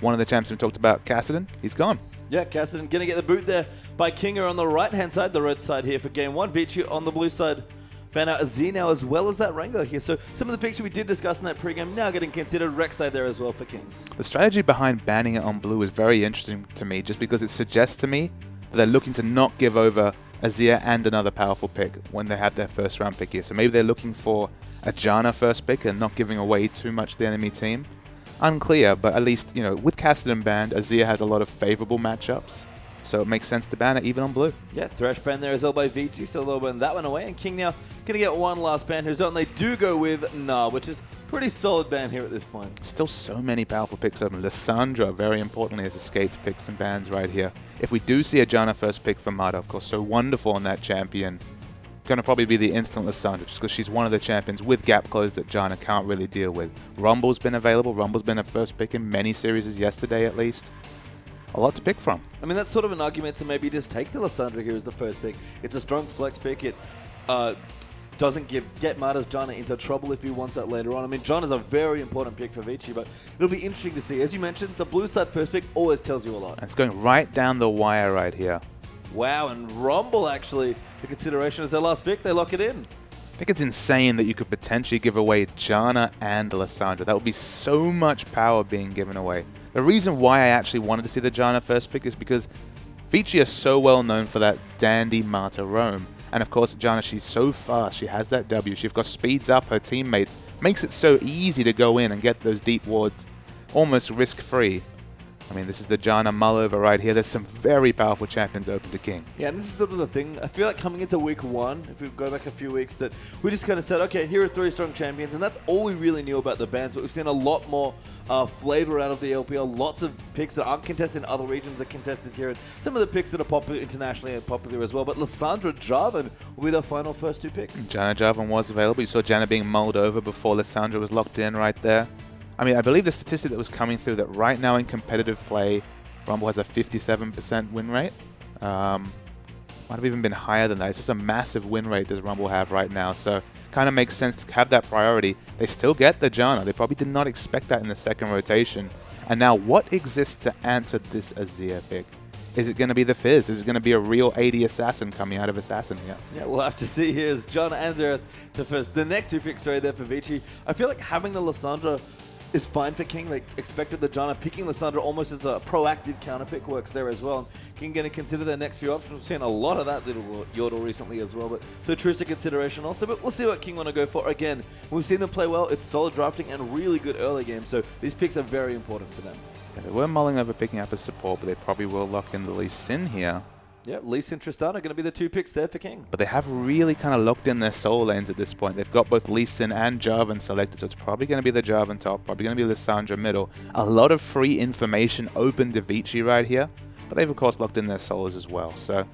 One of the champs we talked about, Cassidy, he's gone. Yeah, Cassidy going to get the boot there by Kinga on the right-hand side, the red side here for game one. Vici on the blue side. Ban out Azir now as well as that Rengar here. So some of the picks we did discuss in that pregame now getting considered. Rek'Sai there as well for King. The strategy behind banning it on blue is very interesting to me just because it suggests to me that they're looking to not give over Azir and another powerful pick when they have their first round pick here. So maybe they're looking for a Janna first pick and not giving away too much to the enemy team. Unclear, but at least, you know, with Cassidy banned, Azir has a lot of favorable matchups. So it makes sense to ban it even on blue. Yeah, Thresh ban there as well by Vici, so they'll ban that one away. And King now going to get one last ban result, and they do go with Nah, which is pretty solid ban here at this point. Still so many powerful picks open. Lissandra, very importantly, has escaped picks and bans right here. If we do see a Janna first pick from Mata, of course, so wonderful on that champion. Going to probably be the instant Lissandra, just because she's one of the champions with gap close that Janna can't really deal with. Rumble's been available. Rumble's been a first pick in many series yesterday, at least. A lot to pick from. I mean, that's sort of an argument to maybe just take the Lissandra here as the first pick. It's a strong flex pick. It doesn't get Mata's Janna into trouble if he wants that later on. I mean, Janna's a very important pick for Vici, but it'll be interesting to see. As you mentioned, the blue side first pick always tells you a lot. And it's going right down the wire right here. Wow, and Rumble actually, the consideration as their last pick, they lock it in. I think it's insane that you could potentially give away Janna and Lissandra. That would be so much power being given away. The reason why I actually wanted to see the Janna first pick is because Vici is so well known for that dandy Mata roam. And of course, Janna, she's so fast. She has that W. She, of course, speeds up her teammates. Makes it so easy to go in and get those deep wards almost risk-free. I mean, this is the Janna mull over right here. There's some very powerful champions open to King. Yeah, and this is sort of the thing. I feel like coming into week one, if we go back a few weeks, that we just kind of said, okay, here are 3 strong champions, and that's all we really knew about the bans. But we've seen a lot more flavor out of the LPL. Lots of picks that aren't contested in other regions are contested here, and some of the picks that are popular internationally are popular as well. But Lissandra Jarvan will be their final first 2 picks. Janna Jarvan was available. You saw Janna being mulled over before Lissandra was locked in right there. I mean, I believe the statistic that was coming through that right now in competitive play, Rumble has a 57% win rate. Might have even been higher than that. It's just a massive win rate does Rumble have right now. So kind of makes sense to have that priority. They still get the Janna. They probably did not expect that in the second rotation. And now what exists to answer this Azir pick? Is it going to be the Fizz? Is it going to be a real AD assassin coming out of Assassin here? Yeah, we'll have to see. Here's Janna and Xerath, the next 2 picks, sorry, there for Vici. I feel like having the Lissandra is fine for King. They expected the Janna. Picking Lissandra almost as a proactive counter pick works there as well. King going to consider their next few options. We've seen a lot of that little Yordle recently as well, but so true to consideration also. But we'll see what King want to go for. Again, we've seen them play well. It's solid drafting and really good early game, so these picks are very important for them. Yeah, they were mulling over picking up as support, but they probably will lock in the Lee Sin here. Yeah, Lee Sin Tristana are going to be the 2 picks there for King. But they have really kind of locked in their solo lanes at this point. They've got both Lee Sin and Jarvan selected, so it's probably going to be the Jarvan top, probably going to be Lissandra middle. A lot of free information open to Vici right here, but they've of course locked in their solos as well. So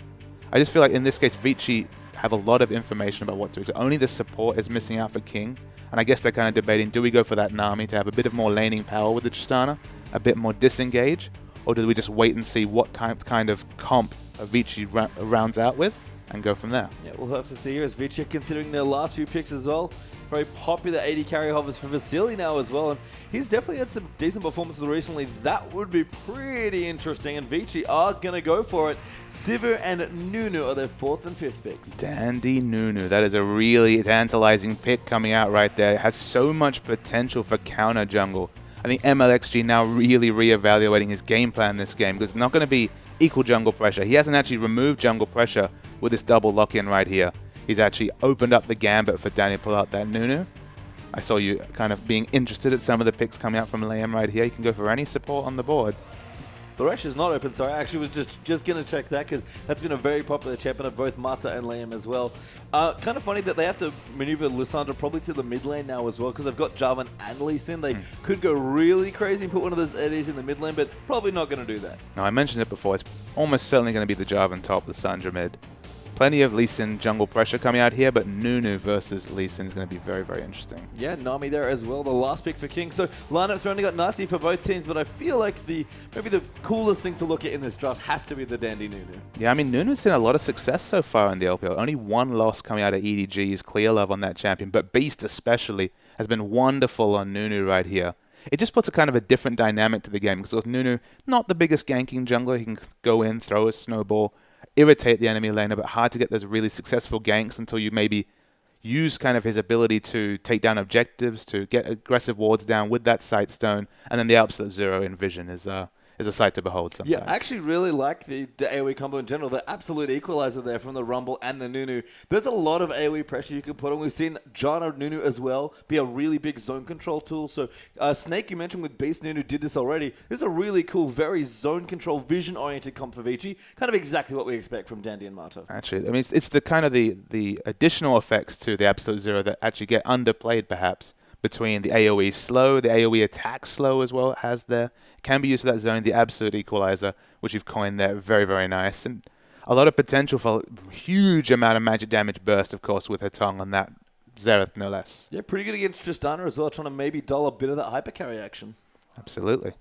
I just feel like in this case, Vici have a lot of information about what to do. Only the support is missing out for King, and I guess they're kind of debating, do we go for that Nami to have a bit of more laning power with the Tristana, a bit more disengage, or do we just wait and see what kind of comp Vici rounds out with and go from there? Yeah, we'll have to see here as Vici considering their last few picks as well. Very popular 80 carry hovers for Vasily now as well, and he's definitely had some decent performances recently. That would be pretty interesting, and Vici are going to go for it. Sivir and Nunu are their 4th and 5th picks. Dandy Nunu. That is a really tantalizing pick coming out right there. It has so much potential for counter jungle. I think MLXG now really reevaluating his game plan this game because it's not going to be equal jungle pressure. He hasn't actually removed jungle pressure with this double lock-in right here. He's actually opened up the gambit for Danny to pull out that Nunu. I saw you kind of being interested at some of the picks coming out from Liam right here. You can go for any support on the board. Thresh is not open, sorry. I actually was just going to check that because that's been a very popular champion of both Mata and Liam as well. Kind of funny that they have to maneuver Lissandra probably to the mid lane now as well because they've got Jarvan and Lee Sin. They could go really crazy and put one of those ADs in the mid lane, but probably not going to do that. Now, I mentioned it before. It's almost certainly going to be the Jarvan top, Lissandra mid. Plenty of Lee Sin jungle pressure coming out here, but Nunu versus Lee Sin is going to be very, very interesting. Yeah, Nami there as well, the last pick for King. So lineups only got nicely for both teams, but I feel like maybe the coolest thing to look at in this draft has to be the Dandy Nunu. Yeah, I mean, Nunu's seen a lot of success so far in the LPL. Only 1 loss coming out of EDG is clear love on that champion, but Beast especially has been wonderful on Nunu right here. it just puts a kind of a different dynamic to the game. Because Nunu, not the biggest ganking jungler. He can go in, throw a snowball, irritate the enemy laner, but hard to get those really successful ganks until you maybe use kind of his ability to take down objectives, to get aggressive wards down with that sight stone, and then the absolute zero in vision is a sight to behold sometimes. Yeah, I actually really like the AoE combo in general. The absolute equalizer there from the Rumble and the Nunu. There's a lot of AoE pressure you can put on. We've seen Janna Nunu as well be a really big zone control tool. So Snake, you mentioned with Beast Nunu, did this already. This is a really cool, very zone control, vision-oriented comp for Vici. Kind of exactly what we expect from Dandy and Marto. Actually, I mean, it's the kind of the additional effects to the absolute zero that actually get underplayed perhaps, between the AoE slow, the AoE attack slow as well it has there. It can be used for that zone, the absolute equalizer, which you've coined there, very, very nice. And a lot of potential for huge amount of magic damage burst, of course, with her tongue on that Xerath, no less. Yeah, pretty good against Tristana as well, trying to maybe dull a bit of that hypercarry action. Absolutely.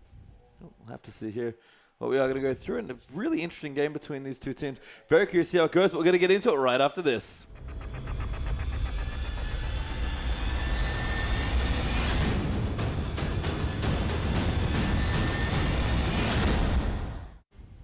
We'll have to see here what we are going to go through. And a really interesting game between these two teams. Very curious to see how it goes, but we're going to get into it right after this.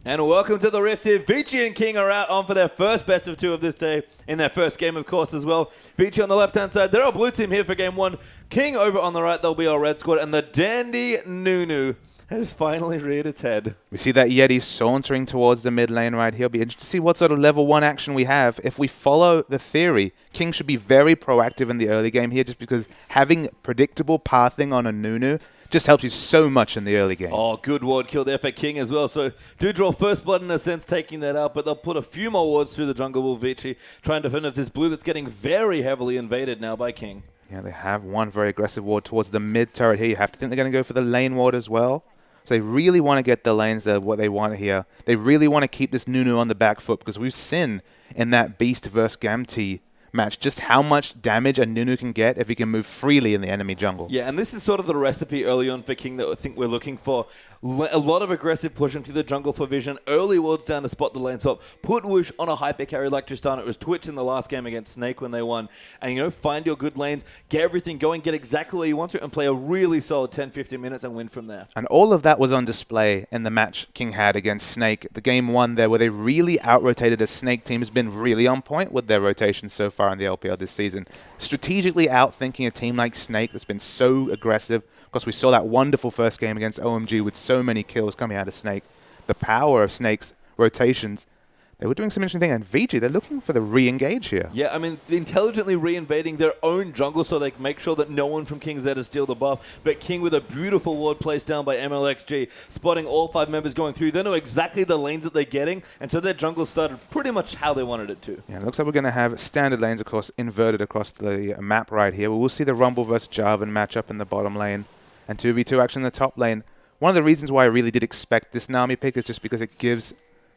And welcome to the Rift here. Vici and King are out on for their first best of two of this day in their first game, of course, as well. Vici on the left-hand side. They're our blue team here for game one. King over on the right. They'll be our red squad. And the Dandy Nunu has finally reared its head. We see that Yeti sauntering towards the mid lane right here. It'll be interesting to see what sort of level 1 action we have. If we follow the theory, King should be very proactive in the early game here, just because having predictable pathing on a Nunu just helps you so much in the early game. Oh, good ward kill there for King as well. So do draw first blood in a sense, taking that out, but they'll put a few more wards through the jungle will Vici, trying to defend off this blue that's getting very heavily invaded now by King. Yeah, they have one very aggressive ward towards the mid turret here. You have to think they're going to go for the lane ward as well. So they really want to get the lanes there, what they want here. They really want to keep this Nunu on the back foot, because we've seen in that Beast versus Gamti match just how much damage a Nunu can get if he can move freely in the enemy jungle. Yeah, and this is sort of the recipe early on for King that I think we're looking for. A lot of aggressive pushing through the jungle for vision, early wards down to spot the lane swap, put Whoosh on a hyper carry like Tristana. It was Twitch in the last game against Snake when they won. And, you know, find your good lanes, get everything going, get exactly where you want to, and play a really solid 10-15 minutes and win from there. And all of that was on display in the match King had against Snake. The game one there, where they really out-rotated a Snake team, has been really on point with their rotations so far in the LPL this season. Strategically outthinking a team like Snake that's been so aggressive. Of course, we saw that wonderful first game against OMG with so many kills coming out of Snake. The power of Snake's rotations. They were doing some interesting thing. And Vici, they're looking for the re-engage here. Yeah, I mean, intelligently re-invading their own jungle so they can make sure that no one from King's there to steal the buff. But King with a beautiful ward placed down by MLXG, spotting all 5 members going through. They know exactly the lanes that they're getting, and so their jungle started pretty much how they wanted it to. Yeah, it looks like we're going to have standard lanes, of course, inverted across the map right here. We'll see the Rumble versus Jarvan matchup in the bottom lane and 2v2 action in the top lane. One of the reasons why I really did expect this Nami pick is just because it gives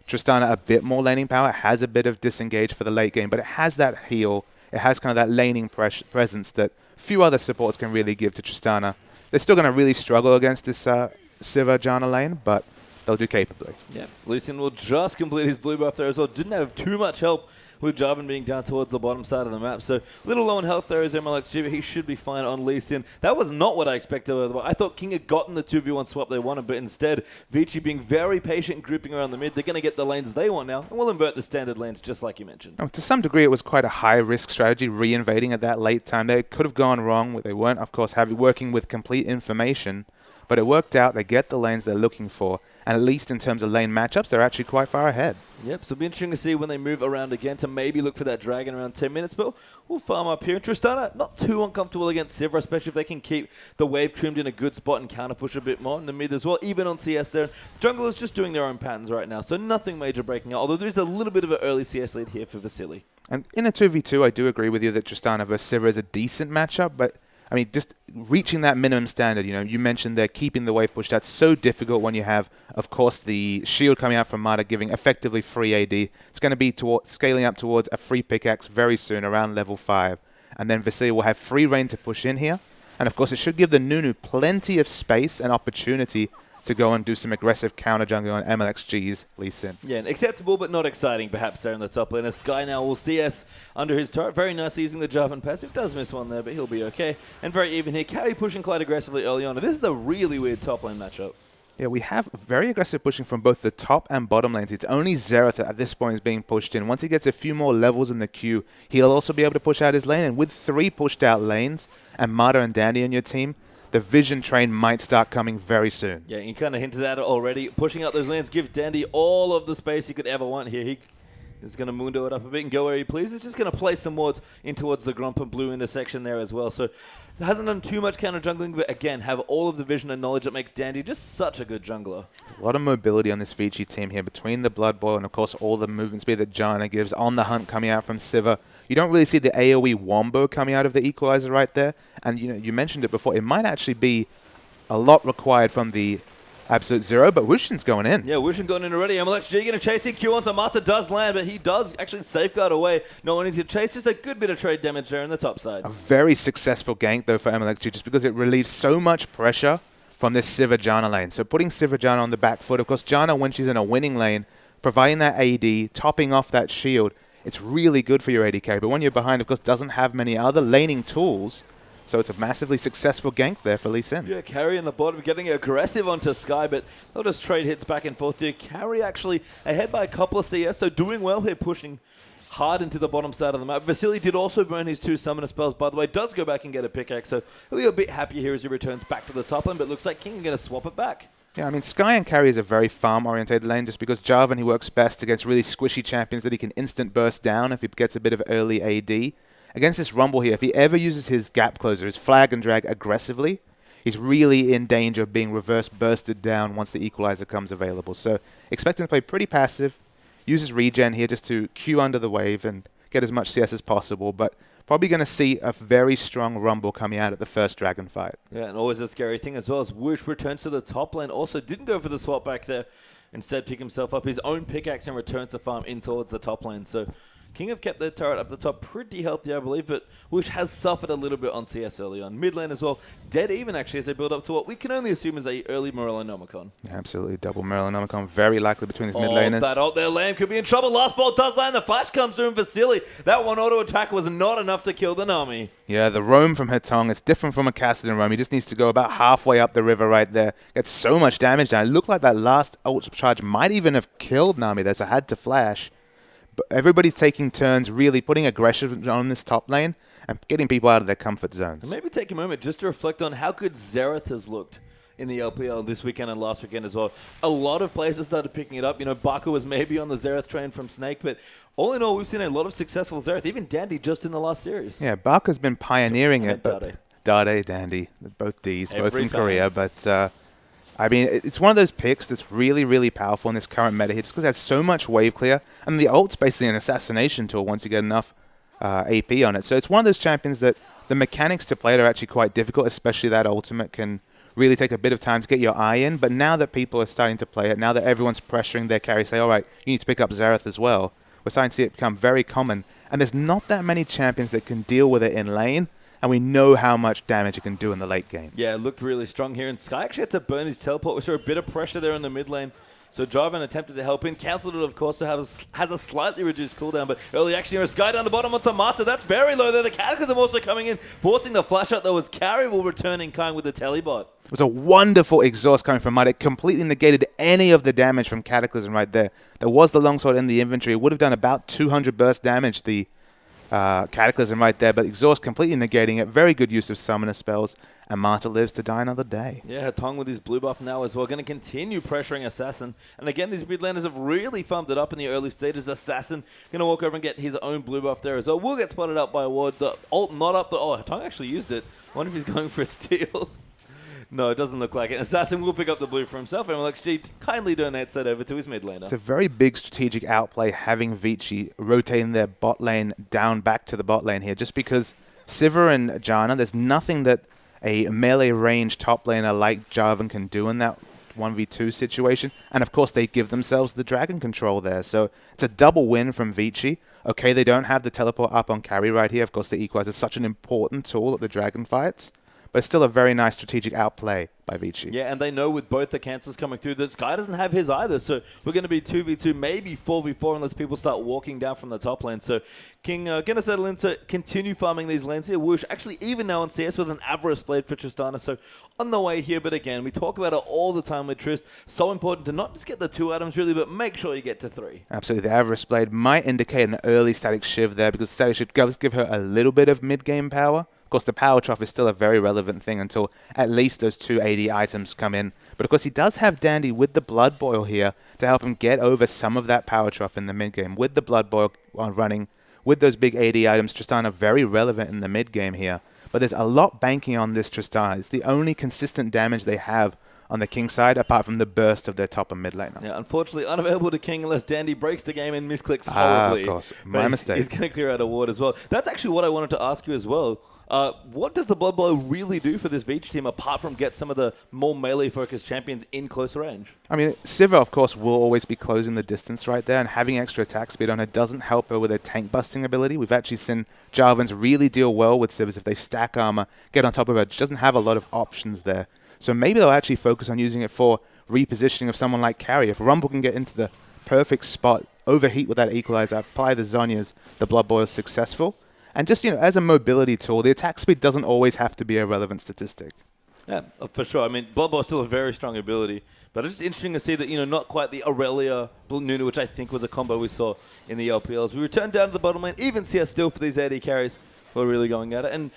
Tristana a bit more laning power. It has a bit of disengage for the late game, but it has that heal. It has kind of that laning presence that few other supports can really give to Tristana. They're still going to really struggle against this Sivir Janna lane, but they'll do capably. Yeah, Lucian will just complete his blue buff there as well. Didn't have too much help with Jarvan being down towards the bottom side of the map. So a little low in health there is MLXG, but he should be fine on Lee Sin. That was not what I expected. I thought King had gotten the 2v1 swap they wanted, but instead, Vici being very patient and grouping around the mid. They're going to get the lanes they want now, and we'll invert the standard lanes just like you mentioned. Oh, to some degree, it was quite a high-risk strategy, re-invading at that late time. They could have gone wrong. They weren't, of course, working with complete information, but it worked out. They get the lanes they're looking for, and at least in terms of lane matchups, they're actually quite far ahead. Yep, so it'll be interesting to see when they move around again to maybe look for that dragon around 10 minutes, but we'll farm up here. Tristana, not too uncomfortable against Sivir, especially if they can keep the wave trimmed in a good spot and counter push a bit more in the mid as well, even on CS there. The jungle is just doing their own patterns right now, so nothing major breaking out, although there is a little bit of an early CS lead here for Vasily. And in a 2v2, I do agree with you that Tristana versus Sivir is a decent matchup, but I mean, just reaching that minimum standard, you know, you mentioned they're keeping the wave push. That's so difficult when you have, of course, the shield coming out from Mata giving effectively free AD. It's going to be scaling up towards a free pickaxe very soon, around level 5. And then Vasily will have free reign to push in here. And, of course, it should give the Nunu plenty of space and opportunity to go and do some aggressive counter jungling on MLXG's Lee Sin. Yeah, and acceptable but not exciting perhaps there in the top lane. As Sky now will CS under his turret. Very nice using the Jarvan passive. Does miss one there, but he'll be okay. And very even here. Carry pushing quite aggressively early on. And this is a really weird top lane matchup. Yeah, we have very aggressive pushing from both the top and bottom lanes. It's only Xerath at this point is being pushed in. Once he gets a few more levels in the queue, he'll also be able to push out his lane. And with 3 pushed out lanes and Mata and Dandy on your team, the vision train might start coming very soon. Yeah, you kind of hinted at it already. Pushing out those lanes gives Dandy all of the space he could ever want here. He is going to Mundo it up a bit and go where he pleases. Just going to place some wards in towards the Grump and Blue intersection there as well. So hasn't done too much counter jungling, but again, have all of the vision and knowledge that makes Dandy just such a good jungler. A lot of mobility on this Vici team here between the Blood Boil and, of course, all the movement speed that Janna gives on the hunt coming out from Sivir. You don't really see the AoE wombo coming out of the Equalizer right there. And you mentioned it before. It might actually be a lot required from the Absolute Zero, but Wushin's going in. Yeah, Wushin going in already. MLXG going to chase in. Q onto Mata does land, but he does actually safeguard away. Not wanting to chase, just a good bit of trade damage there on the top side. A very successful gank, though, for MLXG, just because it relieves so much pressure from this Sivir Janna lane. So putting Sivir Janna on the back foot, of course, Janna, when she's in a winning lane, providing that AD, topping off that shield, it's really good for your AD carry. But when you're behind, of course, doesn't have many other laning tools. So it's a massively successful gank there for Lee Sin. Yeah, Carry in the bottom getting aggressive onto Sky, but they'll just trade hits back and forth here. Carry actually ahead by a couple of CS, so doing well here, pushing hard into the bottom side of the map. Vasily did also burn his 2 summoner spells, by the way. Does go back and get a pickaxe, so he'll be a bit happier here as he returns back to the top lane, but looks like King is going to swap it back. Yeah, I mean, Sky and Carry is a very farm-orientated lane just because Jarvan, he works best against really squishy champions that he can instant burst down if he gets a bit of early AD. Against this Rumble here, if he ever uses his gap closer, his flag and drag aggressively, he's really in danger of being reverse bursted down once the Equalizer comes available. So expect him to play pretty passive, uses regen here just to queue under the wave and get as much CS as possible, but probably going to see a very strong Rumble coming out at the first Dragon fight. Yeah, and always a scary thing as well as Wush returns to the top lane. Also didn't go for the swap back there. Instead pick himself up his own pickaxe and return to farm in towards the top lane. So King have kept their turret up the top pretty healthy, I believe, but which has suffered a little bit on CS early on. Mid lane as well, dead even actually as they build up to what we can only assume is a early Morellonomicon. Yeah, absolutely, double Morellonomicon, very likely between these mid laners. That ult there, Lamb could be in trouble. Last ball does land, the flash comes through, and Vasily, that one auto attack was not enough to kill the Nami. Yeah, the roam from Hetong is different from a Kassadin roam. He just needs to go about halfway up the river right there. Gets so much damage down. It looked like that last ult charge might even have killed Nami there, so had to flash. But everybody's taking turns really putting aggression on this top lane and getting people out of their comfort zones. And maybe take a moment just to reflect on how good Xerath has looked in the LPL this weekend and last weekend as well. A lot of players have started picking it up. You know, Barker was maybe on the Xerath train from Snake, but all in all, we've seen a lot of successful Xerath, even Dandy just in the last series. Yeah, Barker's been pioneering it. Dade. Dade, Dandy, both Ds, both from time. Korea, but I mean, it's one of those picks that's really, really powerful in this current meta here just because it has so much wave clear. And the ult's basically an assassination tool once you get enough AP on it. So it's one of those champions that the mechanics to play it are actually quite difficult, especially that ultimate can really take a bit of time to get your eye in. But now that people are starting to play it, now that everyone's pressuring their carry, say, all right, you need to pick up Xerath as well, we're starting to see it become very common. And there's not that many champions that can deal with it in lane. And we know how much damage it can do in the late game. Yeah, it looked really strong here. And Sky actually had to burn his teleport. We saw a bit of pressure there in the mid lane. So Jarvan attempted to help in. Cancelled it, of course, so has a slightly reduced cooldown. But early action here, Sky down the bottom onto Mata. That's very low there. The Cataclysm also coming in, forcing the flash out. That was Carry will return in kind with the telebot. It was a wonderful exhaust coming from Mud. It completely negated any of the damage from Cataclysm right there. There was the longsword in the inventory. It would have done about 200 burst damage, the Cataclysm right there, but Exhaust completely negating it. Very good use of summoner spells, and Marta lives to die another day. Yeah, Hetong with his blue buff now as well. Going to continue pressuring Assassin. And again, these mid laners have really farmed it up in the early stages. Assassin going to walk over and get his own blue buff there as well. Will get spotted up by a ward. The ult not up. Hetong actually used it. I wonder if he's going for a steal. No, it doesn't look like it. Assassin will pick up the blue for himself. MLXG kindly donates that over to his mid laner. It's a very big strategic outplay having Vici rotating their bot lane down back to the bot lane here, just because Sivir and Janna, there's nothing that a melee range top laner like Jarvan can do in that 1v2 situation. And of course, they give themselves the dragon control there. So it's a double win from Vici. Okay, they don't have the teleport up on carry right here. Of course, the Equalizer is such an important tool at the dragon fights. but it's still a very nice strategic outplay by Vici. Yeah, and they know with both the cancels coming through that Sky doesn't have his either, so we're going to be 2v2, maybe 4v4 unless people start walking down from the top lane. So King going to settle in to continue farming these lanes here. Whoosh actually even now on CS with an Avarice Blade for Tristana, so on the way here, but again, we talk about it all the time with Trist. So important to not just get the 2 items really, but make sure you get to 3. Absolutely. The Avarice Blade might indicate an early static shiv there because static shiv does give her a little bit of mid-game power. Of course, the power trough is still a very relevant thing until at least those 2 AD items come in. But of course, he does have Dandy with the Blood Boil here to help him get over some of that power trough in the mid-game. With the Blood Boil running, with those big AD items, Tristana very relevant in the mid-game here. But there's a lot banking on this Tristana. It's the only consistent damage they have on the King side, apart from the burst of their top and mid laner. Yeah, unfortunately, unavailable to King unless Dandy breaks the game and misclicks horribly. Of course. My mistake. He's going to clear out a ward as well. That's actually what I wanted to ask you as well. What does the Blood Boil really do for this Vici team, apart from get some of the more melee-focused champions in close range? I mean, Sivir, of course, will always be closing the distance right there, and having extra attack speed on her doesn't help her with her tank-busting ability. We've actually seen Jarvans really deal well with Sivir if they stack armor, get on top of her. She doesn't have a lot of options there. So maybe they'll actually focus on using it for repositioning of someone like Carry. If Rumble can get into the perfect spot, overheat with that equalizer, apply the Zhonya's, the Blood Boil is successful. And just, as a mobility tool, the attack speed doesn't always have to be a relevant statistic. Yeah, for sure. I mean, Blood Boil is still a very strong ability. But it's just interesting to see that, not quite the Aurelia Nunu, which I think was a combo we saw in the LPLs. We return down to the bottom lane, even CS still for these AD carries who are really going at it. And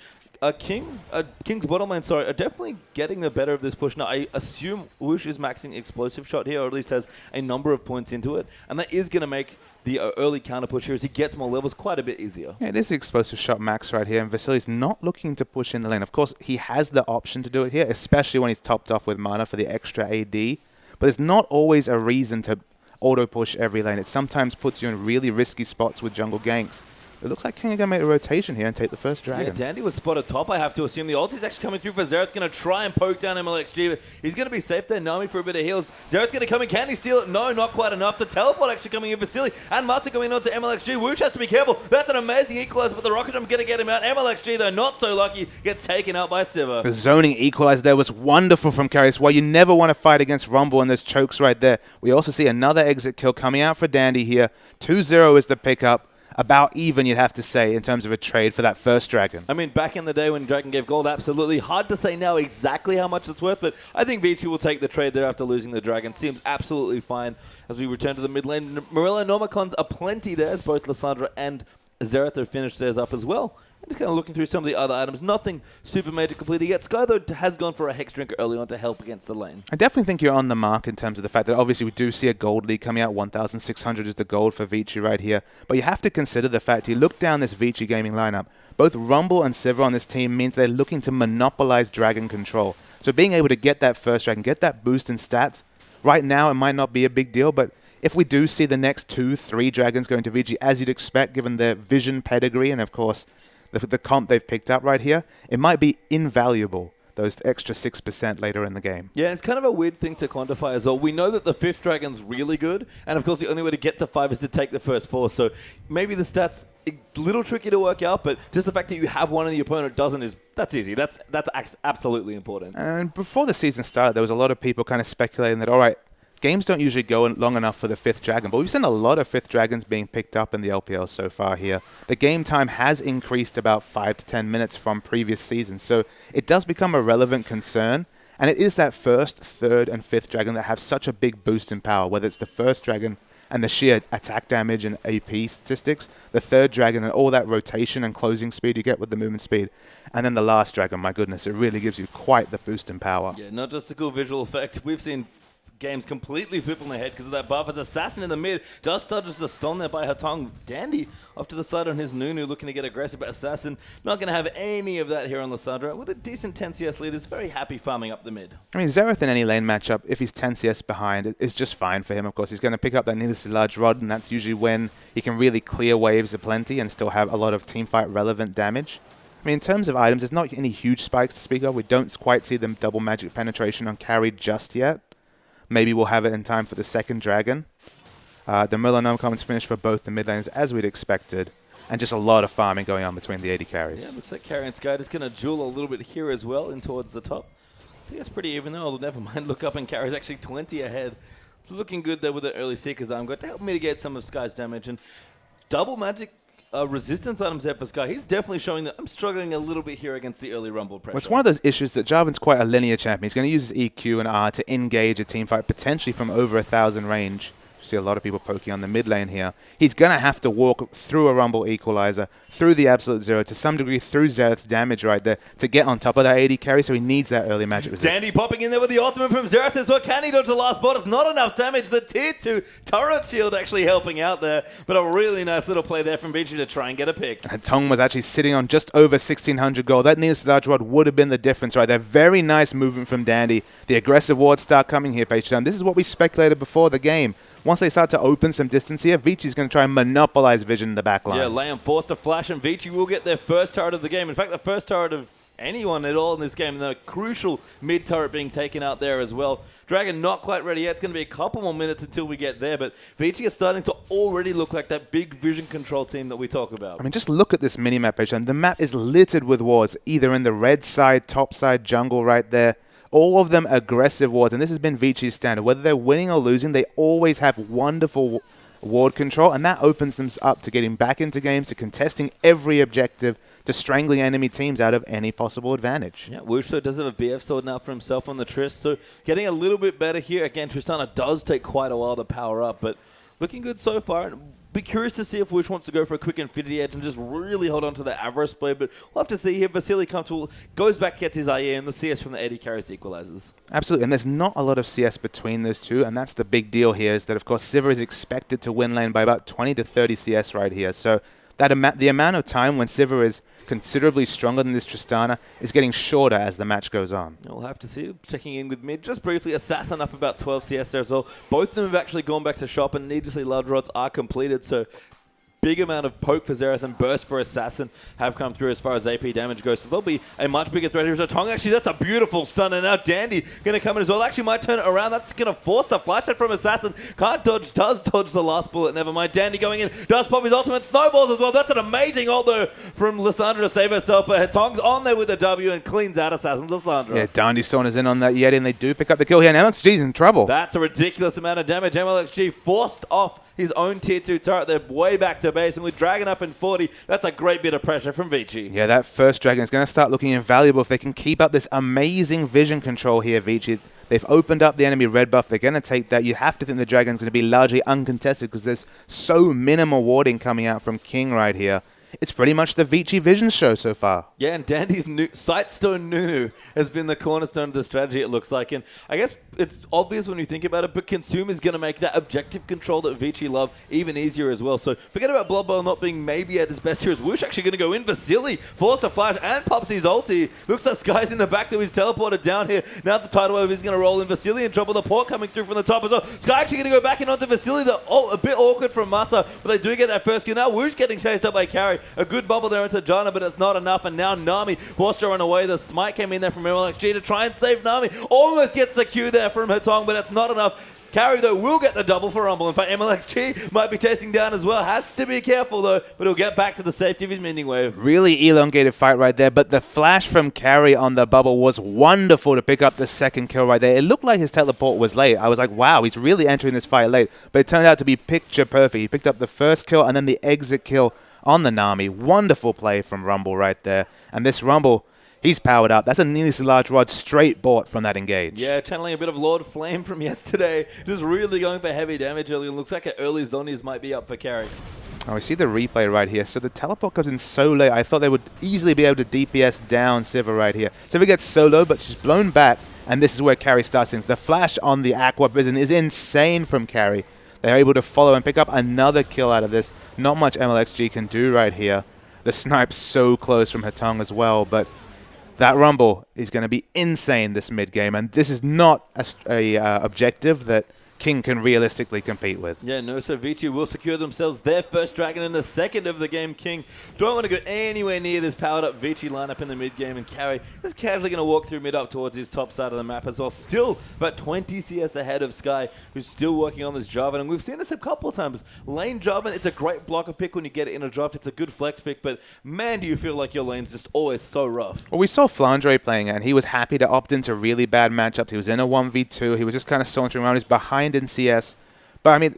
King's bottom lane, are definitely getting the better of this push. Now, I assume Whoosh is maxing Explosive Shot here, or at least has a number of points into it. And that is going to make the early counter push here as he gets more levels quite a bit easier. Yeah, it is the Explosive Shot max right here, and Vasili's not looking to push in the lane. Of course, he has the option to do it here, especially when he's topped off with mana for the extra AD. But there's not always a reason to auto-push every lane. It sometimes puts you in really risky spots with jungle ganks. It looks like King are going to make a rotation here and take the first dragon. Yeah, Dandy was spotted top, I have to assume. The ulti's actually coming through for Xerath's going to try and poke down MLXG, but he's going to be safe there. Nami for a bit of heals. Xerath's going to come in. Can he steal it? No, not quite enough. The teleport actually coming in for Silly. And Marta coming on to MLXG. Wooch has to be careful. That's an amazing equalizer, but the Rocket Jump going to get him out. MLXG, though, not so lucky, gets taken out by Sivir. The zoning equalizer there was wonderful from Karius. Why you never want to fight against Rumble and there's chokes right there. We also see another exit kill coming out for Dandy here. 2-0 is the pickup. About even, you'd have to say, in terms of a trade for that first dragon. I mean, back in the day when Dragon gave gold, absolutely. Hard to say now exactly how much it's worth, but I think Vici will take the trade there after losing the dragon. Seems absolutely fine as we return to the mid lane. Morella Nomicons are plenty there, as both Lissandra and Xerath have finished theirs up as well. Just kind of looking through some of the other items. Nothing super major completed yet. Sky, though, has gone for a Hex Drinker early on to help against the lane. I definitely think you're on the mark in terms of the fact that obviously we do see a gold league coming out. 1,600 is the gold for Vici right here. But you have to consider the fact, you look down this Vici gaming lineup, both Rumble and Sivir on this team means they're looking to monopolize dragon control. So being able to get that first dragon, get that boost in stats, right now it might not be a big deal, but if we do see the next 2-3 dragons going to Vici, as you'd expect given their vision pedigree and of course the comp they've picked up right here, it might be invaluable, those extra 6% later in the game. Yeah, it's kind of a weird thing to quantify as well. We know that the 5th dragon's really good, and of course the only way to get to 5 is to take the first 4, so maybe the stats a little tricky to work out, but just the fact that you have one and the opponent doesn't that's easy. That's absolutely important. And before the season started, there was a lot of people kind of speculating that, all right, games don't usually go long enough for the 5th dragon, but we've seen a lot of 5th dragons being picked up in the LPL so far here. The game time has increased about 5 to 10 minutes from previous seasons, so it does become a relevant concern. And it is that 1st, 3rd, and 5th dragon that have such a big boost in power, whether it's the 1st dragon and the sheer attack damage and AP statistics, the 3rd dragon and all that rotation and closing speed you get with the movement speed, and then the last dragon, my goodness, it really gives you quite the boost in power. Yeah, not just a cool visual effect. We've seen games completely flip on their head because of that buff. As Assassin in the mid just dodges the stun there by her tongue. Dandy off to the side on his Nunu looking to get aggressive, but Assassin not going to have any of that here on Lissandra. With a decent 10 CS lead, is very happy farming up the mid. I mean, Xerath in any lane matchup, if he's 10 CS behind, it's just fine for him. Of course, he's going to pick up that needlessly large rod, and that's usually when he can really clear waves aplenty and still have a lot of teamfight relevant damage. I mean, in terms of items, there's not any huge spikes to speak of. We don't quite see them double magic penetration on carry just yet. Maybe we'll have it in time for the 2nd dragon. The Merlin commons finished for both the mid lanes as we'd expected. and just a lot of farming going on between the AD carries. Yeah, looks like Carry and Sky just going to duel a little bit here as well in towards the top. See, it's pretty even though. Never mind, look up and Carry's actually 20 ahead. It's looking good there with the early Seeker's Arm. Got to help mitigate some of Sky's damage. And double magic resistance items there for Sky. He's definitely showing that I'm struggling a little bit here against the early Rumble pressure. Well, it's one of those issues that Jarvan's quite a linear champion. He's going to use his EQ and R to engage a team fight, potentially from over 1,000 range. See a lot of people poking on the mid lane here. He's going to have to walk through a Rumble Equalizer, through the Absolute Zero, to some degree through Xerath's damage right there to get on top of that AD carry, so he needs that early magic resist. Dandy popping in there with the ultimate from Xerath as well. Can he dodge the last bot? It's not enough damage. The tier 2 turret shield actually helping out there, but a really nice little play there from Vici to try and get a pick. And Tong was actually sitting on just over 1,600 gold. That Needless Large Rod would have been the difference right there. Very nice movement from Dandy. The aggressive wards start coming here, Patreon. This is what we speculated before the game. Once they start to open some distance here, Vici's going to try and monopolize vision in the back line. Yeah, Lamb forced to flash, and Vici will get their first turret of the game. In fact, the first turret of anyone at all in this game, and the crucial mid turret being taken out there as well. Dragon not quite ready yet. It's going to be a couple more minutes until we get there, but Vici is starting to already look like that big vision control team that we talk about. I mean, just look at this mini-map, Patreon. The map is littered with wards, either in the red side, top side, jungle right there. All of them aggressive wards, and this has been Vici's standard. Whether they're winning or losing, they always have wonderful ward control, and that opens them up to getting back into games, to contesting every objective, to strangling enemy teams out of any possible advantage. Yeah, Wushso does have a BF sword now for himself on the Triss, so getting a little bit better here. Again, Tristana does take quite a while to power up, but looking good so far. Be curious to see if Wish wants to go for a quick Infinity Edge and just really hold on to the Avarice blade, but we'll have to see here. Vasily comfortable, goes back, gets his IE, and the CS from the AD carries equalizes. Absolutely, and there's not a lot of CS between those two, and that's the big deal here, is that, of course, Sivir is expected to win lane by about 20 to 30 CS right here, so that the amount of time when Sivir is considerably stronger than this Tristana is getting shorter as the match goes on. We'll have to see. Checking in with mid just briefly. Assassin up about 12 CS there as well. Both of them have actually gone back to shop, and needlessly large rods are completed, so big amount of poke for Xerath and burst for Assassin have come through as far as AP damage goes. So there'll be a much bigger threat here. So Tong, actually, that's a beautiful stun. And now Dandy going to come in as well. Actually, might turn it around. That's going to force the flash hit from Assassin. Can't dodge, does dodge the last bullet. Never mind. Dandy going in, does pop his ultimate, snowballs as well. That's an amazing ult though from Lissandra to save herself. But Tong's on there with the W and cleans out Assassin's Lissandra. Yeah, Dandy saunters in on that Yeti, and they do pick up the kill here. And MXG's in trouble. That's a ridiculous amount of damage. MLXG forced off his own tier 2 turret. They're way back to base, and with Dragon up in 40, that's a great bit of pressure from Vici. Yeah, that first Dragon is going to start looking invaluable if they can keep up this amazing vision control here, Vici. They've opened up the enemy red buff. They're going to take that. You have to think the Dragon's going to be largely uncontested because there's so minimal warding coming out from King right here. It's pretty much the Vici Vision show so far. Yeah, and Dandy's Sightstone Nunu has been the cornerstone of the strategy, it looks like. And I guess it's obvious when you think about it, but Consume is going to make that objective control that Vici love even easier as well. So forget about Blood Bowl not being maybe at his best here. Is Woosh actually going to go in? Vasily forced a flash and pops his ulti. Looks like Sky's in the back that he's teleported down here. Now the tidal wave is going to roll in Vasily and drop with the port coming through from the top as well. Sky actually going to go back in onto Vasily. A bit awkward from Mata, but they do get that first kill. Now Woosh getting chased up by Carry. A good bubble there into Jana, but it's not enough. And now Nami forced to run away. The smite came in there from MLXG to try and save Nami. Almost gets the Q there from Hatong, but it's not enough. Carry, though, will get the double for Rumble. In fact, MLXG might be chasing down as well. Has to be careful, though, but he'll get back to the safety of his minion wave. Really elongated fight right there, but the flash from Carry on the bubble was wonderful to pick up the second kill right there. It looked like his teleport was late. I was like, wow, he's really entering this fight late, but it turned out to be picture perfect. He picked up the first kill and then the exit kill on the Nami. Wonderful play from Rumble right there. And this Rumble, he's powered up. That's a needlessly large rod straight bought from that engage. Yeah, channeling a bit of Lord Flame from yesterday. Just really going for heavy damage early. Looks like an early Zonies might be up for Carry. Oh, we see the replay right here. So the teleport comes in so late. I thought they would easily be able to DPS down Sivir right here. Sivir gets solo, but she's blown back. And this is where Carry starts things. The flash on the Aqua Prison is insane from Carry. They're able to follow and pick up another kill out of this. Not much MLXG can do right here. The snipe's so close from Hatong as well, but that Rumble is going to be insane this mid-game, and this is not a objective that King can realistically compete with. Yeah, no, so Vici will secure themselves their first dragon and the second of the game. King don't want to go anywhere near this powered-up Vici lineup in the mid-game, and Carry is casually going to walk through mid up towards his top side of the map as well. Still about 20 CS ahead of Sky, who's still working on this Jarvan, and we've seen this a couple of times. Lane Jarvan, it's a great blocker pick when you get it in a draft. It's a good flex pick, but man, do you feel like your lane's just always so rough. Well, we saw Flandre playing it, and he was happy to opt into really bad matchups. He was in a 1v2. He was just kind of sauntering around. He's behind in CS. But, I mean,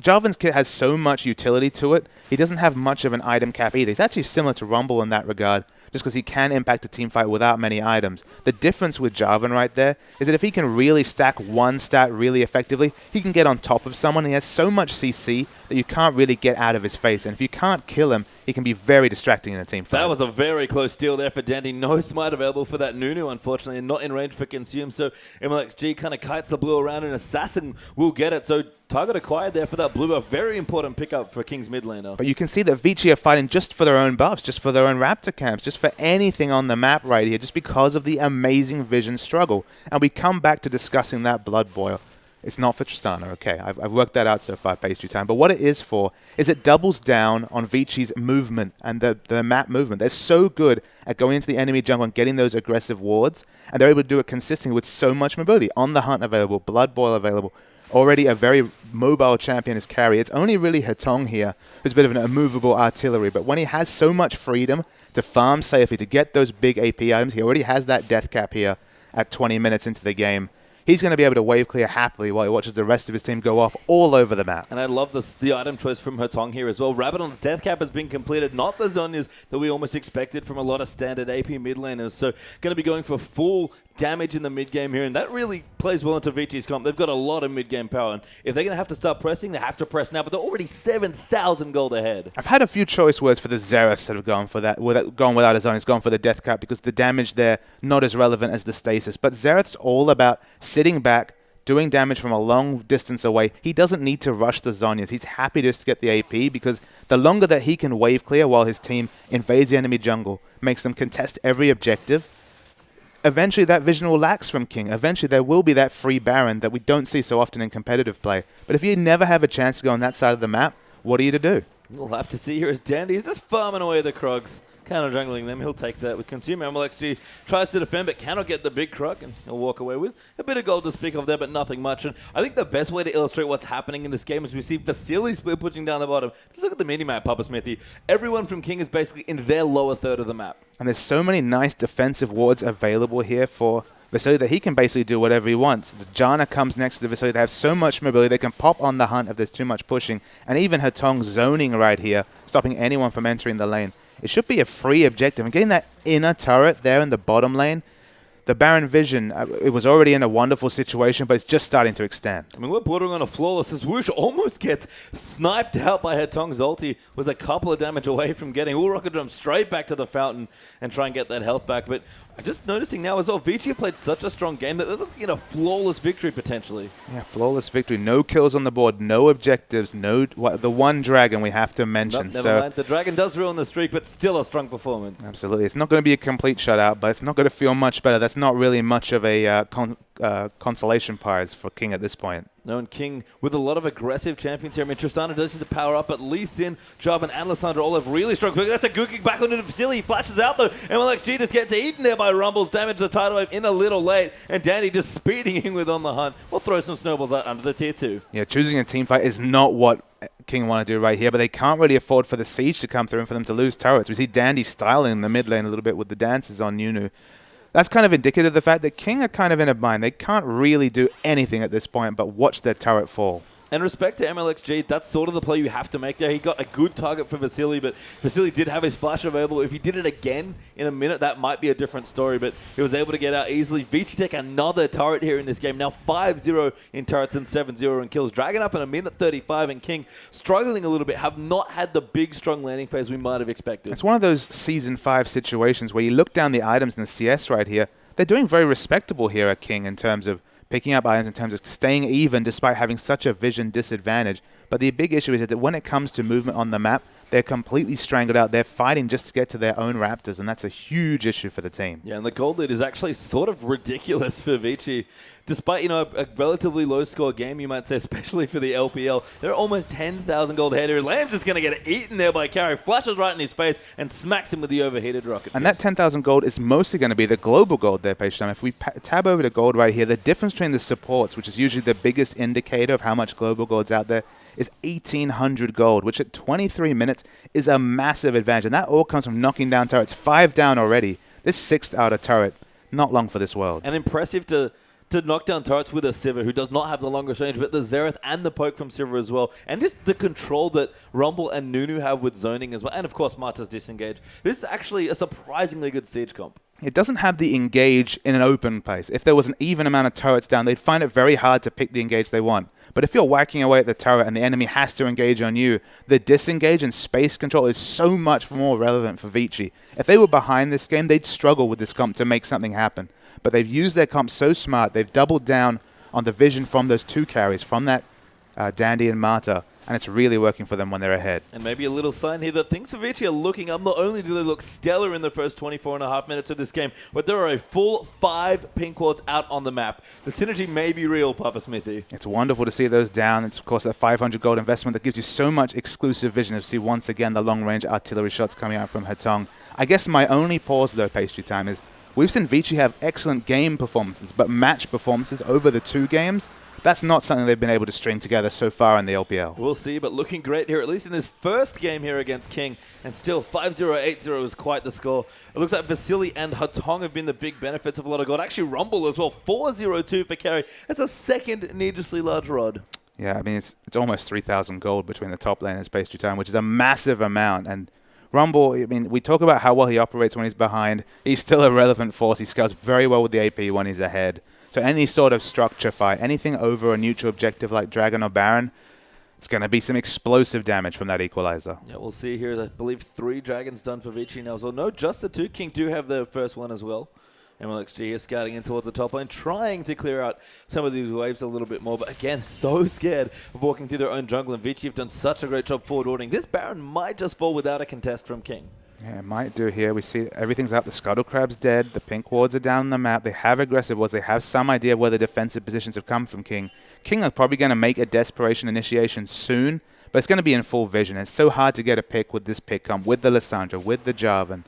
Jarvan's kit has so much utility to it. He doesn't have much of an item cap either. He's actually similar to Rumble in that regard, just because he can impact a team fight without many items. The difference with Jarvan right there is that if he can really stack one stat really effectively, he can get on top of someone. He has so much CC that you can't really get out of his face. And if you can't kill him, he can be very distracting in a team fight. That was a very close steal there for Dandy. No smite available for that Nunu, unfortunately, and not in range for Consume. So MLXG kind of kites the blue around, and Assassin will get it. So target acquired there for that blue, a very important pickup for King's mid laner. But you can see that Vici are fighting just for their own buffs, just for their own Raptor camps, just for anything on the map right here, just because of the amazing vision struggle. And we come back to discussing that Blood Boil. It's not for Tristana, okay. I've worked that out so far, pastry time. But what it is for is it doubles down on Vici's movement and the map movement. They're so good at going into the enemy jungle and getting those aggressive wards, and they're able to do it consistently with so much mobility. On the Hunt available, Blood Boil available. Already a very mobile champion as Carry. It's only really Hetong here who's a bit of an immovable artillery, but when he has so much freedom to farm safely, to get those big AP items, he already has that death cap here at 20 minutes into the game. He's going to be able to wave clear happily while he watches the rest of his team go off all over the map. And I love the item choice from Hetong here as well. Rabadon's death cap has been completed, not the Zhonya's that we almost expected from a lot of standard AP mid laners. So going to be going for full damage in the mid game here, and that really plays well into Vici's comp. They've got a lot of mid game power, and if they're going to have to start pressing, they have to press now, but they're already 7,000 gold ahead. I've had a few choice words for the Xeraths that have gone for that, gone without a zone. It's gone for the death cap because the damage there not as relevant as the stasis. But Xerath's all about sitting back, doing damage from a long distance away. He doesn't need to rush the Zhonyas. He's happy just to get the AP because the longer that he can wave clear while his team invades the enemy jungle, makes them contest every objective, eventually that vision will lax from King. Eventually there will be that free Baron that we don't see so often in competitive play. But if you never have a chance to go on that side of the map, what are you to do? We'll have to see here as Dandy is just farming away the Krogs. Counter jungling them. He'll take that with Consume. MLXG tries to defend but cannot get the big Krug, and he'll walk away with a bit of gold to speak of there, but nothing much. And I think the best way to illustrate what's happening in this game is we see Vasily split pushing down the bottom. Just look at the minimap, Papa Smithy. Everyone from King is basically in their lower third of the map. And there's so many nice defensive wards available here for Vasily that he can basically do whatever he wants. The Janna comes next to Vasily. They have so much mobility. They can pop on the Hunt if there's too much pushing. And even Hetong zoning right here, stopping anyone from entering the lane. It should be a free objective. And getting that inner turret there in the bottom lane, the Baron Vision, it was already in a wonderful situation, but it's just starting to extend. I mean, we're bordering on a flawless. As Woosh almost gets sniped out by Hetong's ulti, was a couple of damage away from getting all rocket drum straight back to the fountain and try and get that health back. But I'm just noticing now as well, Vici played such a strong game that they're looking at a flawless victory potentially. Yeah, flawless victory. No kills on the board, no objectives, the one dragon we have to mention. Nope, never mind. The dragon does ruin the streak, but still a strong performance. Absolutely. It's not going to be a complete shutout, but it's not going to feel much better. That's not really much of a consolation prize for King at this point. No, and King with a lot of aggressive champions here. I mean, Tristana does need to power up, but Lee Sin, Jarvan, and Lissandra all have really strong pick. That's a good kick back onto the facility. He flashes out, though. MLXG just gets eaten there by Rumbles. Damage the tidal wave in a little late, and Danny just speeding in with On the Hunt. We'll throw some snowballs out under the tier 2. Yeah, choosing a team fight is not what King want to do right here, but they can't really afford for the siege to come through and for them to lose turrets. We see Dandy styling in the mid lane a little bit with the dances on Nunu. That's kind of indicative of the fact that King are kind of in a bind. They can't really do anything at this point but watch their turret fall. And respect to MLXG, that's sort of the play you have to make there. He got a good target for Vasily, but Vasily did have his flash available. If he did it again in a minute, that might be a different story, but he was able to get out easily. Vici take another turret here in this game. Now 5-0 in turrets and 7-0 in kills. Dragon up in a minute 35, and King struggling a little bit, have not had the big, strong landing phase we might have expected. It's one of those Season 5 situations where you look down the items in the CS right here. They're doing very respectable here at King in terms of picking up items, in terms of staying even despite having such a vision disadvantage. But the big issue is that when it comes to movement on the map, They're completely strangled out. They're fighting just to get to their own Raptors, and that's a huge issue for the team. Yeah, and the gold lead is actually sort of ridiculous for Vici. Despite, you know, a relatively low-score game, you might say, especially for the LPL, they're almost 10,000 gold ahead here. Lamb's just going to get eaten there by Carry, flashes right in his face, and smacks him with the overheated rocket. And that 10,000 gold is mostly going to be the global gold there, Page Time. If we tab over to gold right here, the difference between the supports, which is usually the biggest indicator of how much global gold's out there, is 1,800 gold, which at 23 minutes is a massive advantage. And that all comes from knocking down turrets. 5 down already. This 6th outer turret, not long for this world. And impressive to knock down turrets with a Sivir, who does not have the longest range, but the Xerath and the poke from Sivir as well. And just the control that Rumble and Nunu have with zoning as well. And, of course, Marta's disengage. This is actually a surprisingly good siege comp. It doesn't have the engage in an open place. If there was an even amount of turrets down, they'd find it very hard to pick the engage they want. But if you're whacking away at the turret and the enemy has to engage on you, the disengage and space control is so much more relevant for Vici. If they were behind this game, they'd struggle with this comp to make something happen. But they've used their comp so smart, they've doubled down on the vision from those 2 carries, from that Dandy and Marta, and it's really working for them when they're ahead. And maybe a little sign here that things for Vici are looking up. Not only do they look stellar in the first 24.5 minutes of this game, but there are a full 5 pink wards out on the map. The synergy may be real, Papa Smithy. It's wonderful to see those down. It's, of course, that 500 gold investment that gives you so much exclusive vision to see once again the long-range artillery shots coming out from Hatong. I guess my only pause, though, Pastry Time, is we've seen Vici have excellent game performances, but match performances over the 2 games, that's not something they've been able to string together so far in the LPL. We'll see, but looking great here, at least in this first game here against King. And still, 5-0, 8-0 is quite the score. It looks like Vasily and Hatong have been the big benefits of a lot of gold. Actually, Rumble as well, 4-0-2 for Carry. That's a second needlessly large rod. Yeah, I mean, it's almost 3,000 gold between the top lane and Pastry Time, which is a massive amount. And Rumble, I mean, we talk about how well he operates when he's behind. He's still a relevant force. He scales very well with the AP when he's ahead. So any sort of structure fight, anything over a neutral objective like Dragon or Baron, it's going to be some explosive damage from that equalizer. Yeah, we'll see here. I believe 3 dragons done for Vici now. So no, just the 2. King do have their first one as well. MLXG is scouting in towards the top lane, trying to clear out some of these waves a little bit more. But again, so scared of walking through their own jungle. And Vici have done such a great job forward ordering. This Baron might just fall without a contest from King. Yeah, it might do here. We see everything's out. The Scuttle Crab's dead. The pink wards are down on the map. They have aggressive wards. They have some idea of where the defensive positions have come from King. King are probably going to make a desperation initiation soon, but it's going to be in full vision. It's so hard to get a pick with this pick comp, with the Lissandra, with the Jarvan,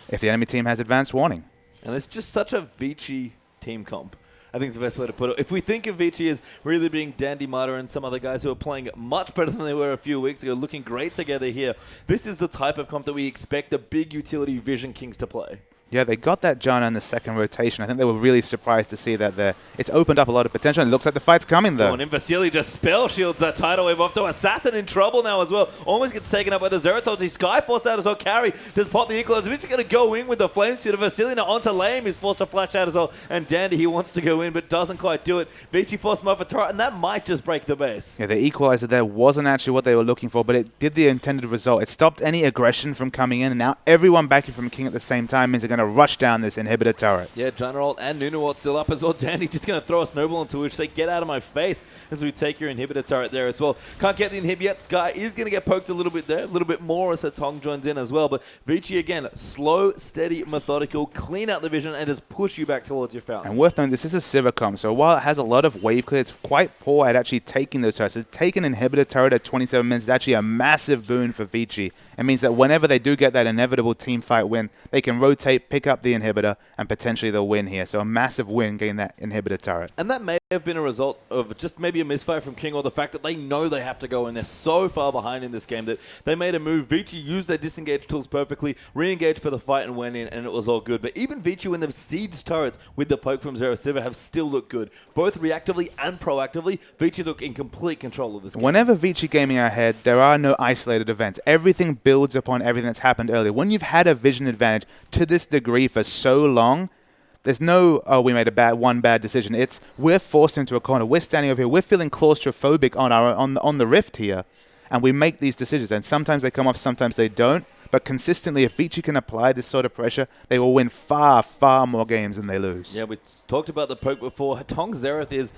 if the enemy team has advanced warning. And it's just such a Vici team comp. I think it's the best way to put it. If we think of Vici as really being Dandy Marta and some other guys who are playing much better than they were a few weeks ago, looking great together here, this is the type of comp that we expect the big utility Vision Kings to play. Yeah, they got that Janna in the second rotation. I think they were really surprised to see that there. It's opened up a lot of potential, and it looks like the fight's coming, though. Oh, and Vasily just spell shields that tidal wave off to Assassin in trouble now as well. Almost gets taken up by the Zeratos. He's Skyforce out as well. Carry just pop the equalizer. He's going to go in with the flame shoot of Vasily. Now onto Lame. He's forced to flash out as well. And Dandy, he wants to go in, but doesn't quite do it. Vici forced him off a turret, and that might just break the base. Yeah, the equalizer there wasn't actually what they were looking for, but it did the intended result. It stopped any aggression from coming in, and now everyone backing from King at the same time means they're going to rush down this inhibitor turret. Yeah, Janaralt and Nunuwalt still up as well. Dandy just going to throw a snowball into which say, get out of my face as we take your inhibitor turret there as well. Can't get the inhib yet. Sky is going to get poked a little bit there, a little bit more as Hatong joins in as well. But Vici again, slow, steady, methodical, clean out the vision and just push you back towards your fountain. And worth noting, this is a Sivir comp, so while it has a lot of wave clear, it's quite poor at actually taking those turrets. So to take an inhibitor turret at 27 minutes is actually a massive boon for Vici. It means that whenever they do get that inevitable team fight win, they can rotate, pick up the inhibitor, and potentially they'll win here. So a massive win getting that inhibitor turret. And that may have been a result of just maybe a misfire from King or the fact that they know they have to go in. They're so far behind in this game that they made a move. Vici used their disengage tools perfectly, re-engaged for the fight and went in, and it was all good. But even Vici, when they've sieged turrets with the poke from Xerath, have still looked good. Both reactively and proactively, Vici look in complete control of this game. Whenever Vici gaming are ahead, there are no isolated events. Everything builds upon everything that's happened earlier. When you've had a vision advantage to this degree for so long, there's no, oh, we made one bad decision. It's, we're forced into a corner. We're standing over here. We're feeling claustrophobic on the rift here. And we make these decisions. And sometimes they come off, sometimes they don't. but consistently, if Vici can apply this sort of pressure, they will win far, far more games than they lose. Yeah, we talked about the poke before. Tong Xerath is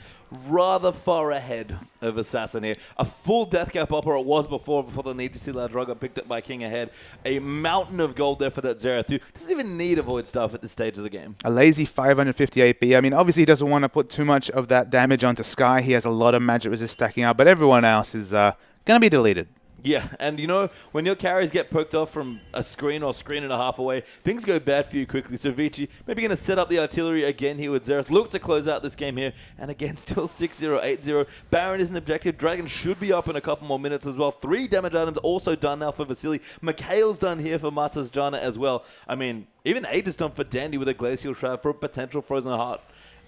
rather far ahead of Assassin here. A full death cap upper it was before the need to see La Droga picked up by King ahead. A mountain of gold there for that Xerath, who doesn't even need a void stuff at this stage of the game. A lazy 550 AP. I mean, obviously he doesn't want to put too much of that damage onto Sky. He has a lot of magic resist stacking up, but everyone else is going to be deleted. Yeah, and you know, when your carries get poked off from a screen or screen and a half away, things go bad for you quickly. So Vici maybe going to set up the artillery again here with Xerath. Look to close out this game here. And again, still 6-0, 8-0. Baron is an objective. Dragon should be up in a couple more minutes as well. 3 damage items also done now for Vasily. Mikhail's done here for Matas Jana as well. I mean, even 8 is done for Dandy with a Glacial Shroud for a potential Frozen Heart.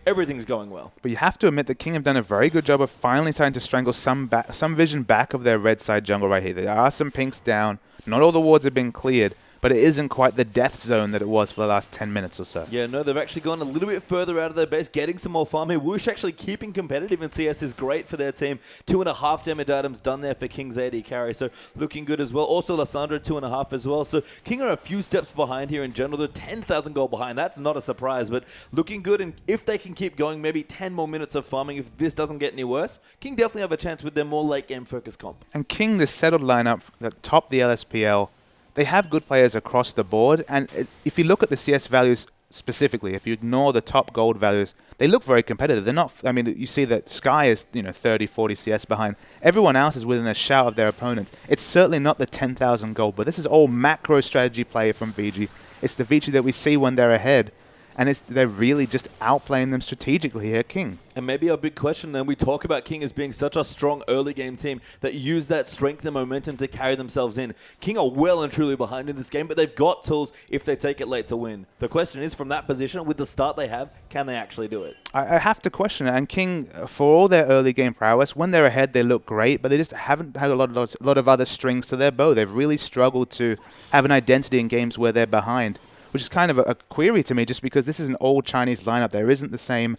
Everything's going well. But you have to admit that King have done a very good job of finally starting to strangle some vision back of their red side jungle right here. There are some pinks down. Not all the wards have been cleared, but it isn't quite the death zone that it was for the last 10 minutes or so. Yeah, no, they've actually gone a little bit further out of their base, getting some more farm here. Whoosh actually keeping competitive in CS is great for their team. 2.5 damage items done there for King's AD carry, so looking good as well. Also, Lissandra 2.5 as well. So King are a few steps behind here in general. They're 10,000 gold behind. That's not a surprise, but looking good. And if they can keep going, maybe 10 more minutes of farming, if this doesn't get any worse, King definitely have a chance with their more late game focused comp. And King, this settled lineup that top the LSPL, they have good players across the board, and if you look at the CS values specifically, if you ignore the top gold values, they look very competitive. They're not, I mean, you see that Sky is, 30, 40 CS behind. Everyone else is within a shout of their opponents. It's certainly not the 10,000 gold, but this is all macro strategy play from Vici. It's the Vici that we see when they're ahead. And they're really just outplaying them strategically here, King. And maybe a big question then, we talk about King as being such a strong early game team that use that strength and momentum to carry themselves in. King are well and truly behind in this game, but they've got tools if they take it late to win. The question is, from that position, with the start they have, can they actually do it? I have to question it. And King, for all their early game prowess, when they're ahead, they look great, but they just haven't had a lot of other strings to their bow. They've really struggled to have an identity in games where they're behind, which is kind of a query to me, just because this is an old Chinese lineup. There isn't the same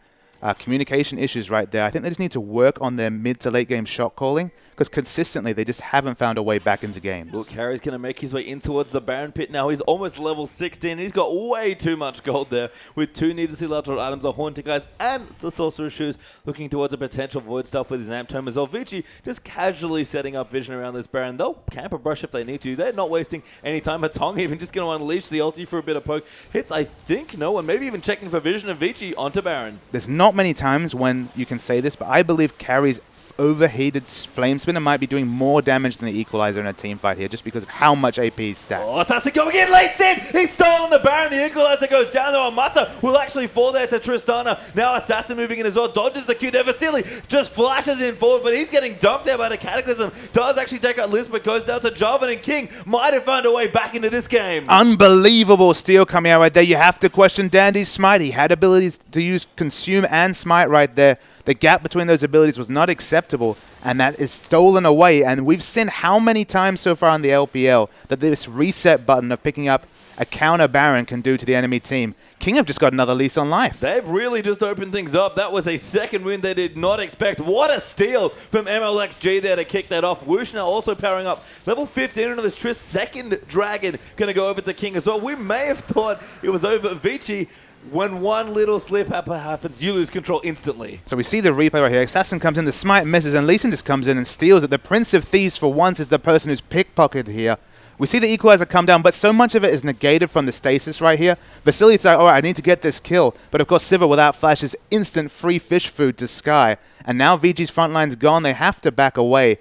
communication issues right there. I think they just need to work on their mid to late game shot calling, because consistently they just haven't found a way back into games. Look, Harry's going to make his way in towards the Baron pit now. He's almost level 16. He's got way too much gold there with 2 need to see lateral items, the Haunting Eyes, and the Sorcerer's Shoes, looking towards a potential Void Stuff with his Amp Tome as well. Vici just casually setting up vision around this Baron. They'll camp a brush if they need to. They're not wasting any time. Hatong even just going to unleash the ulti for a bit of poke. Hits, I think, no one. Maybe even checking for vision of Vici onto Baron. There's not many times when you can say this, but I believe Carrie's overheated Flame Spinner might be doing more damage than the Equalizer in a team fight here, just because of how much AP is stacked. Oh, Assassin going in, laced in! He's stolen the Baron, the Equalizer goes down there. Mata will actually fall there to Tristana. Now Assassin moving in as well, dodges the Q there. Vasily just flashes in forward, but he's getting dumped there by the Cataclysm. Does actually take out Liz, but goes down to Jarvan, and King might have found a way back into this game. Unbelievable steal coming out right there. You have to question Dandy's Smite. He had abilities to use Consume and Smite right there. The gap between those abilities was not acceptable, and that is stolen away. And we've seen how many times so far in the LPL that this reset button of picking up a counter Baron can do to the enemy team. King have just got another lease on life. They've really just opened things up. That was a second win they did not expect. What a steal from MLXG there to kick that off. Whoosh now also powering up. Level 15 into this Triss. Second Dragon going to go over to King as well. We may have thought it was over Vici. When one little slip happens, you lose control instantly. So we see the replay right here. Assassin comes in, the Smite misses, and Lee Sin just comes in and steals it. The Prince of Thieves, for once, is the person who's pickpocketed here. We see the Equalizer come down, but so much of it is negated from the stasis right here. Vasily's like, all right, I need to get this kill. But of course, Sivir without flash is instant free fish food to Sky. And now VG's front line's gone. They have to back away.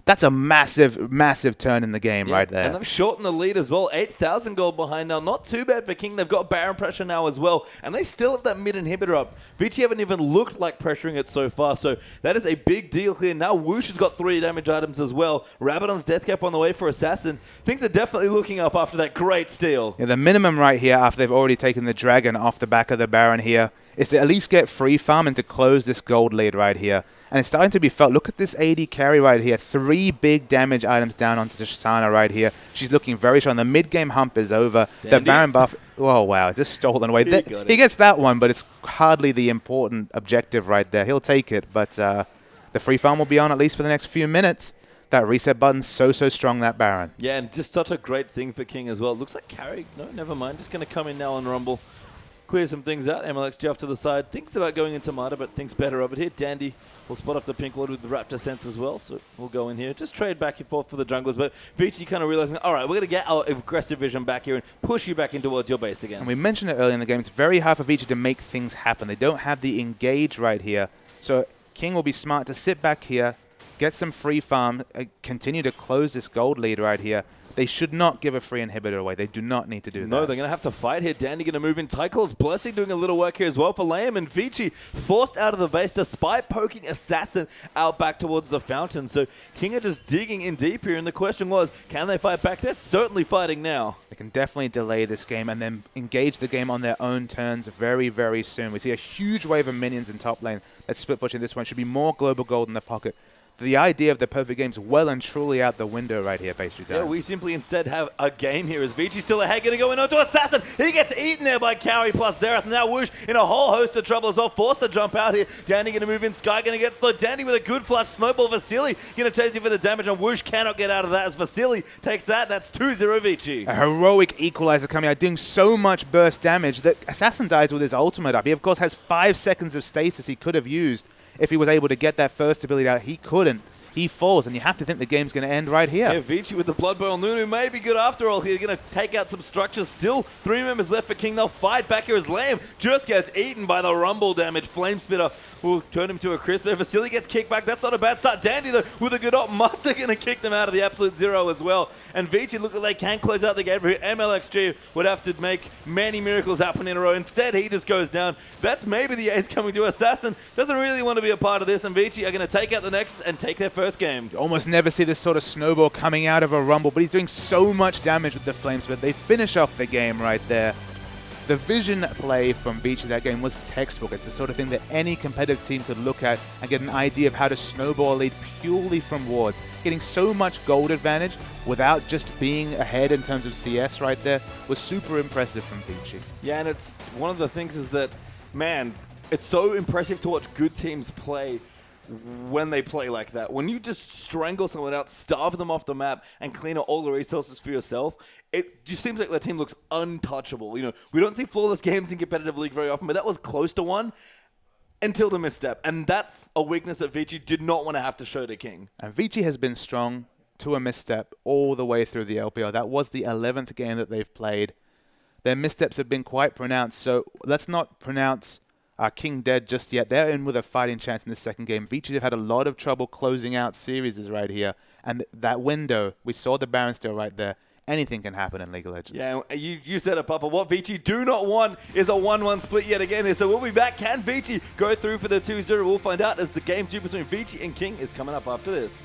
That's a massive, massive turn in the game right there. And they've shortened the lead as well. 8,000 gold behind now. Not too bad for King. They've got Baron pressure now as well. And they still have that mid inhibitor up. Vici haven't even looked like pressuring it so far. So that is a big deal here. Now Whoosh has got 3 damage items as well. Rabadon's death cap on the way for Assassin. Things are definitely looking up after that great steal. Yeah, the minimum right here, after they've already taken the Dragon off the back of the Baron here, is to at least get free farm and to close this gold lead right here. And it's starting to be felt. Look at this AD carry right here. 3 big damage items down onto Tristana right here. She's looking very strong. The mid-game hump is over. Dandy. The Baron buff, oh wow, it's just stolen away. He gets that one, but it's hardly the important objective right there. He'll take it, but the free farm will be on at least for the next few minutes. That reset button's so strong, that Baron. Yeah, and just such a great thing for King as well. Looks like carry. No, never mind. Just going to come in now on Rumble. Clear some things out. MLXG off to the side. Thinks about going into Mata, but thinks better of it here. Dandy will spot off the pink ward with the Raptor sense as well, so we'll go in here. Just trade back and forth for the junglers, but Vici kind of realizing, all right, we're going to get our aggressive vision back here and push you back in towards your base again. And we mentioned it earlier in the game. It's very hard for Vici to make things happen. They don't have the engage right here, so King will be smart to sit back here, get some free farm, continue to close this gold lead right here. They should not give a free inhibitor away. They do not need to do that. No, they're going to have to fight here. Dandy going to move in. Tycle's Blessing doing a little work here as well for Liam, and Vici forced out of the base despite poking Assassin out back towards the fountain. So King are just digging in deep here, and the question was, can they fight back? They're certainly fighting now. They can definitely delay this game and then engage the game on their own terms very soon. We see a huge wave of minions in top lane. Let's split pushing this one. Should be more global gold in the pocket. The idea of the perfect game's well and truly out the window right here, Pastry Time. Yeah, we simply instead have a game here as Vici still ahead, going to go in onto Assassin. He gets eaten there by Carry plus Xerath. Now Whoosh in a whole host of trouble as well, forced to jump out here. Dandy going to move in, Sky going to get slowed. Dandy with a good flush snowball. Vasily going to chase him for the damage, and Whoosh cannot get out of that as Vasily takes that. That's 2-0 Vici. A heroic equalizer coming out, doing so much burst damage that Assassin dies with his ultimate up. He, of course, has 5 seconds of stasis he could have used if he was able to get that first ability out. He couldn't. He falls, and you have to think the game's going to end right here. Yeah, Vici with the Blood Bowl. Nunu may be good after all here. Going to take out some structures. Still 3 members left for King. They'll fight back here as Lamb just gets eaten by the Rumble damage. Flame Spitter will turn him to a crisp. Vasily gets kicked back. That's not a bad start. Dandy, though, with a good op. Mutts are going to kick them out of the absolute zero as well. And Vici look like they can close out the game here. MLXG would have to make many miracles happen in a row. Instead, he just goes down. That's maybe the ace coming to Assassin. Doesn't really want to be a part of this. And Vici are going to take out the next and take their first game. You almost never see this sort of snowball coming out of a Rumble, but he's doing so much damage with the Flames, but they finish off the game right there. The vision play from Vici that game was textbook. It's the sort of thing that any competitive team could look at and get an idea of how to snowball a lead purely from wards. Getting so much gold advantage without just being ahead in terms of CS right there was super impressive from Vici. Yeah, and it's one of the things is that, man, it's so impressive to watch good teams play when they play like that. When you just strangle someone out, starve them off the map, and clean out all the resources for yourself, it just seems like the team looks untouchable. You know, we don't see flawless games in competitive league very often, but that was close to one until the misstep. And that's a weakness that Vici did not want to have to show to King. And Vici has been strong to a misstep all the way through the LPL. That was the 11th game that they've played. Their missteps have been quite pronounced, so let's not pronounce King dead just yet. They're in with a fighting chance in the second game. Vici have had a lot of trouble closing out series right here. And that window, we saw the Baron still right there. Anything can happen in League of Legends. Yeah, you said it, Papa. What Vici do not want is a 1-1 split yet again. So we'll be back. Can Vici go through for the 2-0? We'll find out as the game 2 between Vici and King is coming up after this.